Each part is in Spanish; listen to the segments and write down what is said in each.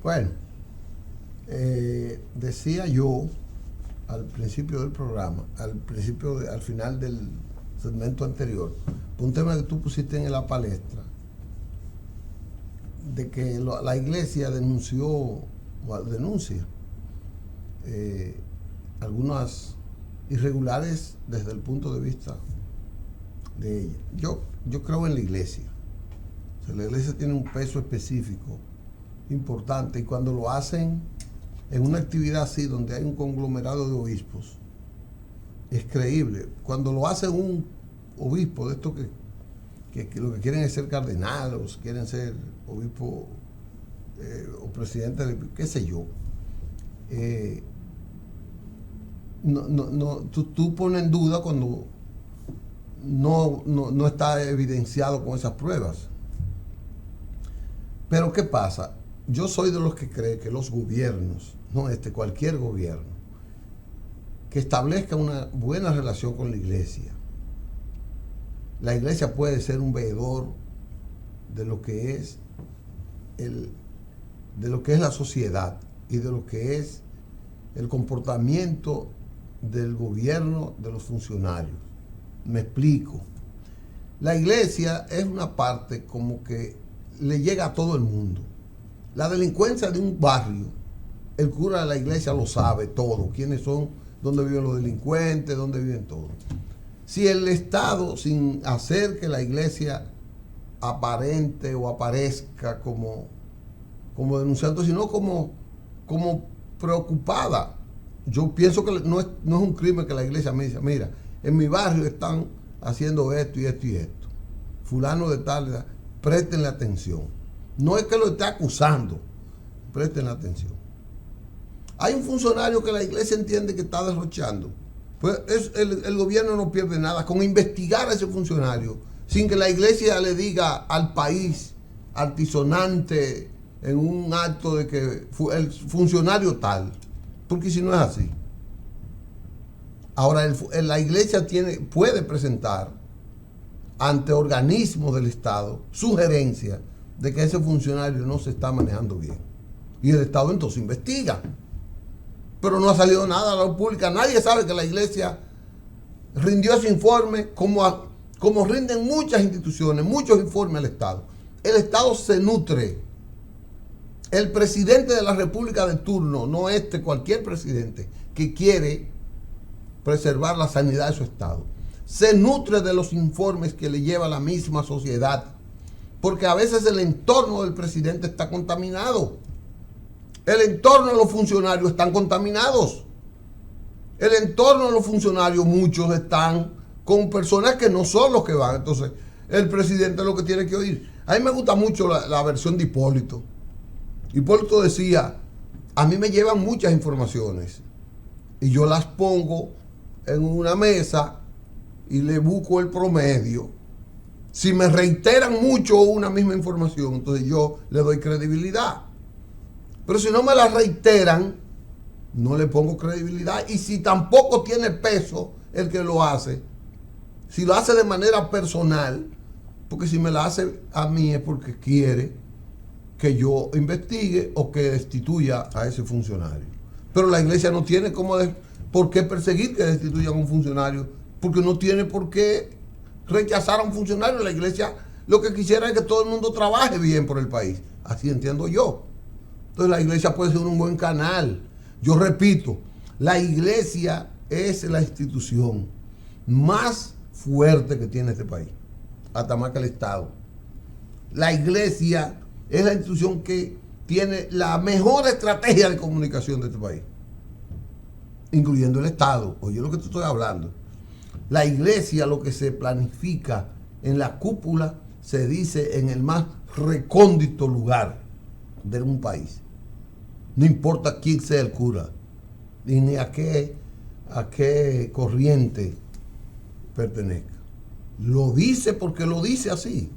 Bueno, decía yo al principio del programa, al final del segmento anterior, un tema que tú pusiste en la palestra, de que la iglesia denunció o denuncia algunas irregulares desde el punto de vista de ella. Yo creo en la iglesia. O sea, la iglesia tiene un peso específico importante, y cuando lo hacen en una actividad así donde hay un conglomerado de obispos, es creíble. Cuando lo hace un obispo de estos que lo que quieren es ser cardenales, quieren ser obispo o presidente de, qué sé yo, tú pones en duda cuando no está evidenciado con esas pruebas. Pero ¿qué pasa? Yo soy de los que cree que los gobiernos, cualquier gobierno, que establezca una buena relación con la iglesia puede ser un veedor de lo que es la sociedad y de lo que es el comportamiento del gobierno, de los funcionarios. Me explico. La iglesia es una parte como que le llega a todo el mundo. La delincuencia de un barrio, el cura de la iglesia lo sabe todo, quiénes son, dónde viven los delincuentes, dónde viven todos. Si el Estado, sin hacer que la iglesia aparente o aparezca como denunciante, sino como preocupada, yo pienso que no es un crimen que la iglesia me dice, mira, en mi barrio están haciendo esto y esto y esto, fulano de tal, préstenle atención. No es que lo esté acusando, presten atención. Hay un funcionario que la iglesia entiende que está derrochando, pues el gobierno no pierde nada con investigar a ese funcionario sin que la iglesia le diga al país altisonante en un acto de que el funcionario tal, porque si no es así. Ahora la iglesia puede presentar ante organismos del Estado sugerencias de que ese funcionario no se está manejando bien, y el Estado entonces investiga, pero no ha salido nada a la luz pública. Nadie sabe que la iglesia rindió ese informe, como rinden muchas instituciones, muchos informes al Estado. El Estado se nutre. El presidente de la República de turno, no cualquier presidente que quiere preservar la sanidad de su Estado, se nutre de los informes que le lleva la misma sociedad, porque a veces el entorno del presidente está contaminado. El entorno de los funcionarios están contaminados. El entorno de los funcionarios, muchos están con personas que no son los que van. Entonces, el presidente es lo que tiene que oír. A mí me gusta mucho la versión de Hipólito. Hipólito decía, a mí me llevan muchas informaciones y yo las pongo en una mesa y le busco el promedio. Si me reiteran mucho una misma información, entonces yo le doy credibilidad. Pero si no me la reiteran, no le pongo credibilidad. Y si tampoco tiene peso el que lo hace, si lo hace de manera personal, porque si me la hace a mí es porque quiere que yo investigue o que destituya a ese funcionario. Pero la iglesia no tiene por qué perseguir que destituyan a un funcionario, porque no tiene por qué rechazar a un funcionario. La iglesia lo que quisiera es que todo el mundo trabaje bien por el país. Así entiendo yo. Entonces la iglesia puede ser un buen canal. Yo repito, la iglesia es la institución más fuerte que tiene este país, hasta más que el Estado. La iglesia es la institución que tiene la mejor estrategia de comunicación de este país, incluyendo el Estado. Oye lo que te estoy hablando. La iglesia, lo que se planifica en la cúpula, se dice en el más recóndito lugar de un país. No importa quién sea el cura, ni a qué corriente pertenezca. Lo dice porque lo dice así.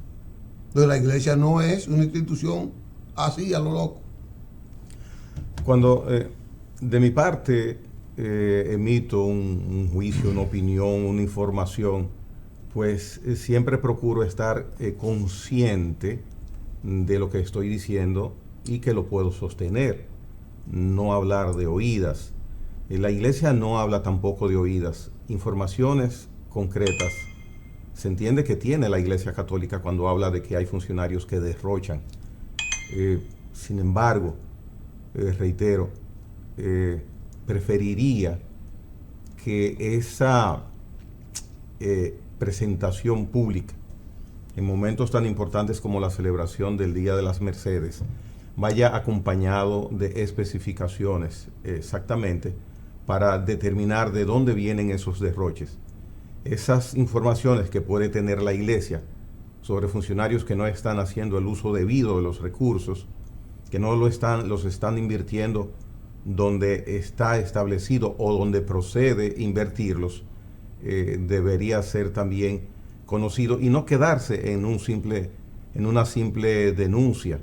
Entonces la iglesia no es una institución así a lo loco. Cuando de mi parte emito un juicio, una opinión, una información, pues siempre procuro estar consciente de lo que estoy diciendo y que lo puedo sostener, no hablar de oídas. La iglesia no habla tampoco de oídas, informaciones concretas. Se entiende que tiene la iglesia católica cuando habla de que hay funcionarios que derrochan. Sin embargo, reitero, preferiría que esa presentación pública en momentos tan importantes como la celebración del Día de las Mercedes vaya acompañado de especificaciones exactamente para determinar de dónde vienen esos derroches. Esas informaciones que puede tener la iglesia sobre funcionarios que no están haciendo el uso debido de los recursos, que no los están invirtiendo donde está establecido o donde procede invertirlos, debería ser también conocido y no quedarse en una simple denuncia,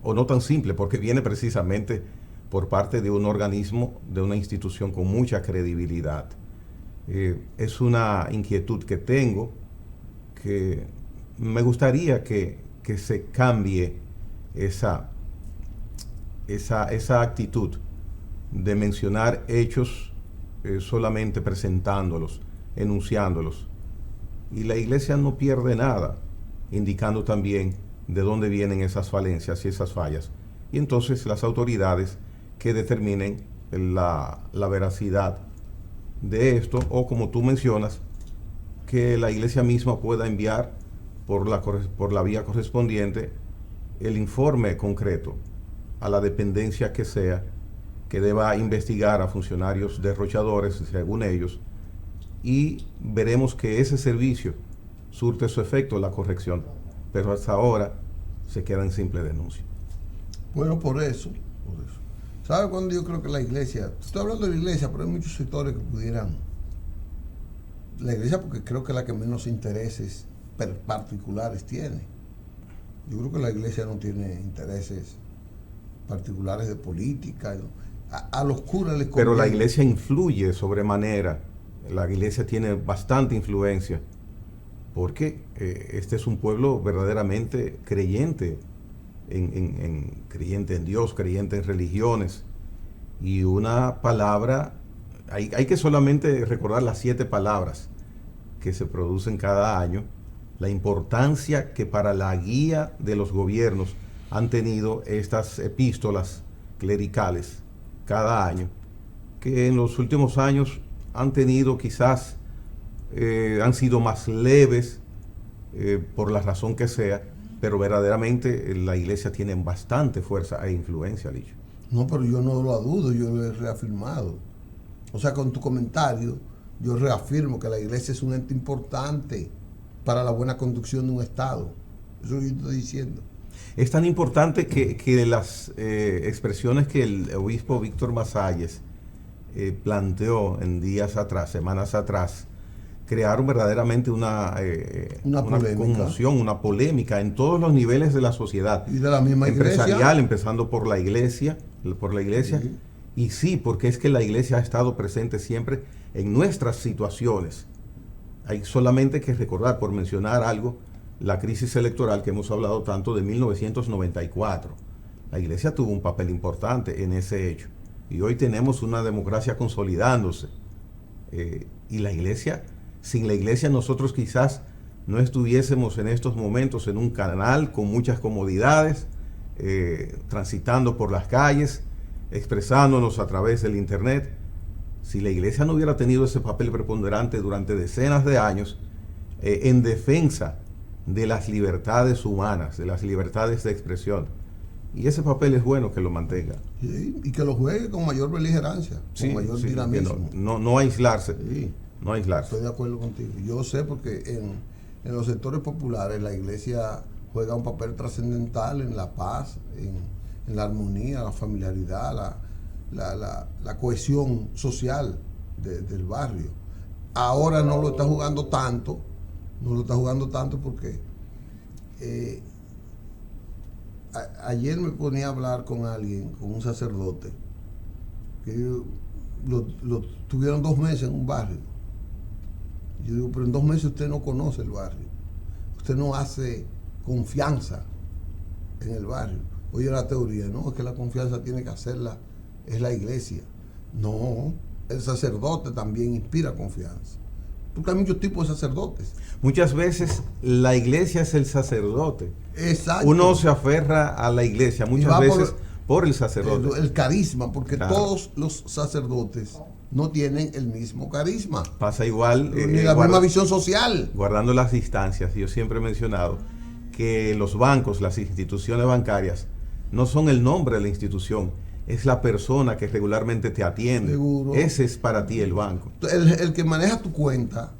o no tan simple, porque viene precisamente por parte de un organismo, de una institución con mucha credibilidad. Es una inquietud que tengo, que me gustaría que se cambie esa actitud de mencionar hechos solamente presentándolos, enunciándolos. Y la iglesia no pierde nada, indicando también de dónde vienen esas falencias y esas fallas. Y entonces las autoridades que determinen la veracidad de esto, o como tú mencionas, que la iglesia misma pueda enviar por la vía correspondiente el informe concreto a la dependencia que sea, que deba investigar a funcionarios derrochadores, según ellos, y veremos que ese servicio surte su efecto, la corrección, pero hasta ahora se queda en simple denuncia. Bueno, por eso. ¿Sabe cuándo yo creo que la iglesia, estoy hablando de la iglesia, pero hay muchos sectores que pudieran, la iglesia porque creo que es la que menos intereses particulares tiene. Yo creo que la iglesia no tiene intereses particulares de política. A los curas les conviene. Pero la iglesia influye sobremanera. La iglesia tiene bastante influencia porque este es un pueblo verdaderamente creyente creyente en Dios, creyente en religiones. Y una palabra, hay que solamente recordar las 7 palabras que se producen cada año, la importancia que para la guía de los gobiernos han tenido estas epístolas clericales cada año, que en los últimos años han tenido quizás, han sido más leves por la razón que sea, pero verdaderamente la iglesia tiene bastante fuerza e influencia, Licho. No, pero yo no lo dudo, yo lo he reafirmado. O sea, con tu comentario, yo reafirmo que la iglesia es un ente importante para la buena conducción de un Estado. Eso es lo que yo estoy diciendo. Es tan importante que las expresiones que el obispo Víctor Masalles planteó en días atrás, semanas atrás, crearon verdaderamente una conmoción, una polémica en todos los niveles de la sociedad. Y de la misma empresarial, iglesia. empezando por la iglesia. Sí. Y sí, porque es que la iglesia ha estado presente siempre en nuestras situaciones. Hay solamente que recordar, por mencionar algo, la crisis electoral que hemos hablado tanto de 1994. La iglesia tuvo un papel importante en ese hecho. Y hoy tenemos una democracia consolidándose. Y la iglesia, sin la iglesia nosotros quizás no estuviésemos en estos momentos en un canal con muchas comodidades, transitando por las calles, expresándonos a través del internet. Si la iglesia no hubiera tenido ese papel preponderante durante decenas de años en defensa de las libertades humanas, de las libertades de expresión, y ese papel es bueno que lo mantenga. Sí, y que lo juegue con mayor beligerancia, con mayor dinamismo. No aislarse. Sí. No aislarse. Estoy de acuerdo contigo. Yo sé porque en los sectores populares la iglesia juega un papel trascendental en la paz, en la armonía, la familiaridad, la cohesión social del barrio. Ahora no lo está jugando tanto porque ayer me ponía a hablar con alguien, con un sacerdote, que lo tuvieron 2 meses en un barrio. Yo digo, pero en 2 meses usted no conoce el barrio, usted no hace confianza en el barrio. oye la teoría, no, es que la confianza tiene que hacerla, es la iglesia. No, el sacerdote también inspira confianza. Porque hay muchos tipos de sacerdotes. Muchas veces la iglesia es el sacerdote. Exacto. Uno se aferra a la iglesia muchas veces por el sacerdote. El carisma, porque claro, todos los sacerdotes no tienen el mismo carisma. Pasa igual. Ni la misma visión social. Guardando las distancias, yo siempre he mencionado que los bancos, las instituciones bancarias, no son el nombre de la institución, es la persona que regularmente te atiende. Seguro. Ese es para ti el banco. El que maneja tu cuenta,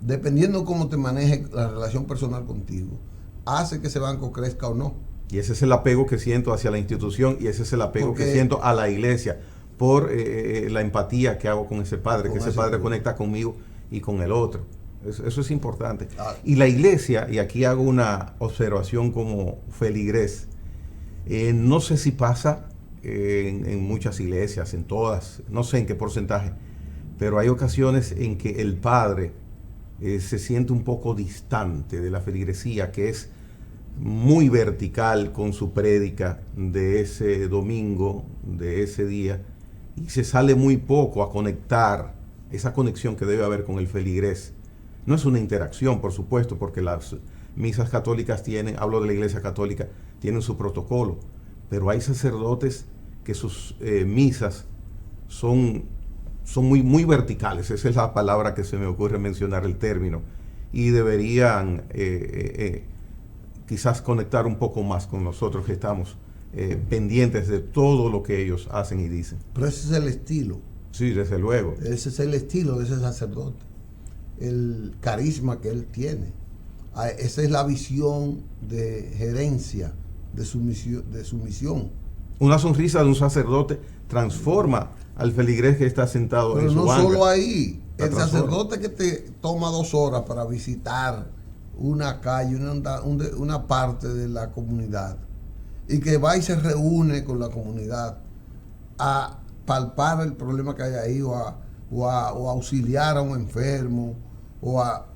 dependiendo de cómo te maneje la relación personal contigo, hace que ese banco crezca o no. Y ese es el apego que siento hacia la institución y ese es el apego que siento a la iglesia por la empatía que hago con ese padre, que ese padre conecta conmigo y con el otro. Eso es importante. Y la iglesia, y aquí hago una observación como feligrés, no sé si pasa en muchas iglesias, en todas, no sé en qué porcentaje, pero hay ocasiones en que el padre se siente un poco distante de la feligresía, que es muy vertical con su prédica de ese domingo, de ese día, y se sale muy poco a conectar esa conexión que debe haber con el feligrés. No es una interacción, por supuesto, porque las misas católicas tienen, hablo de la iglesia católica, tienen su protocolo, pero hay sacerdotes que sus misas son muy verticales, esa es la palabra que se me ocurre mencionar, el término, y deberían quizás conectar un poco más con nosotros que estamos pendientes de todo lo que ellos hacen y dicen. Pero ese es el estilo. Sí, desde luego. Ese es el estilo de ese sacerdote, el carisma que él tiene. Esa es la visión de gerencia de su misión. Una sonrisa de un sacerdote transforma al feligrés que está sentado en su banca. Pero no solo ahí, el sacerdote que te toma 2 horas para visitar una calle, una parte de la comunidad, y que va y se reúne con la comunidad a palpar el problema que hay ahí, o a auxiliar a un enfermo,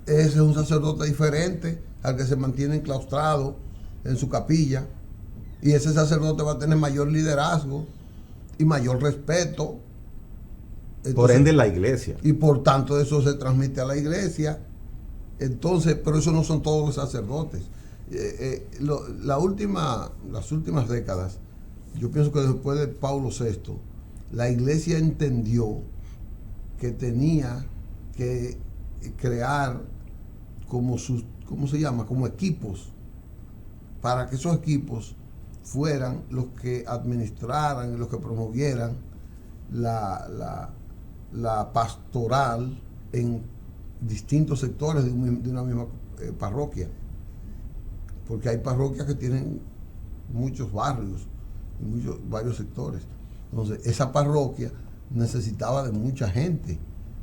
ese es un sacerdote diferente al que se mantiene enclaustrado en su capilla, y ese sacerdote va a tener mayor liderazgo y mayor respeto. Entonces, por ende la iglesia. Y por tanto eso se transmite a la iglesia. Entonces, pero eso no son todos los sacerdotes. Las últimas décadas, yo pienso que después de Pablo VI, la iglesia entendió que tenía que crear como equipos, para que esos equipos fueran los que administraran y los que promovieran la pastoral en distintos sectores de una misma parroquia, porque hay parroquias que tienen muchos barrios y varios sectores. Entonces esa parroquia necesitaba de mucha gente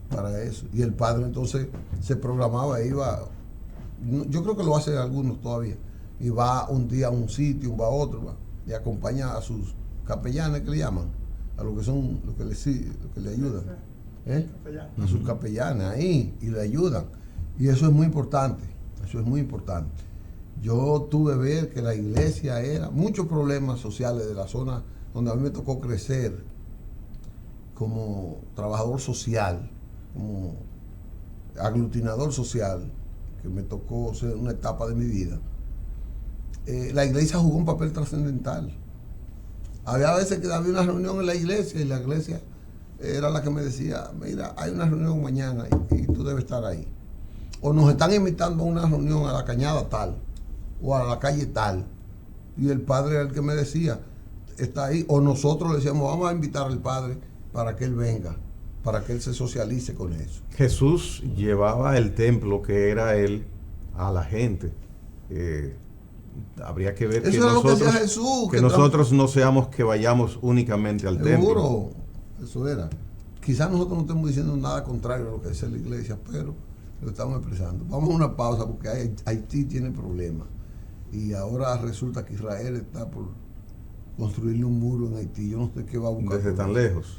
para eso, y el padre entonces se programaba, yo creo que lo hacen algunos todavía, y va un día a un sitio, va a otro, y acompaña a sus capellanes, que le llaman, a lo que le ayudan, a sus capellanes ahí, y le ayudan. Y eso es muy importante, Yo tuve ver que la iglesia era muchos problemas sociales de la zona donde a mí me tocó crecer como trabajador social, como aglutinador social, que me tocó ser una etapa de mi vida. La iglesia jugó un papel trascendental. Había veces que había una reunión en la iglesia y la iglesia era la que me decía, mira, hay una reunión mañana y tú debes estar ahí. O nos están invitando a una reunión a la cañada tal o a la calle tal. Y el padre era el que me decía, está ahí. O nosotros le decíamos, vamos a invitar al padre para que él venga, para que él se socialice con eso. Jesús llevaba el templo que era él a la gente. Habría que ver que nosotros no seamos que vayamos únicamente al templo. Seguro, eso era. Quizás nosotros no estemos diciendo nada contrario a lo que dice la iglesia, pero lo estamos expresando. Vamos a una pausa porque Haití tiene problemas. Y ahora resulta que Israel está por construirle un muro en Haití. Yo no sé qué va a buscar. Desde tan lejos.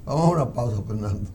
Vamos a una pausa, Fernando.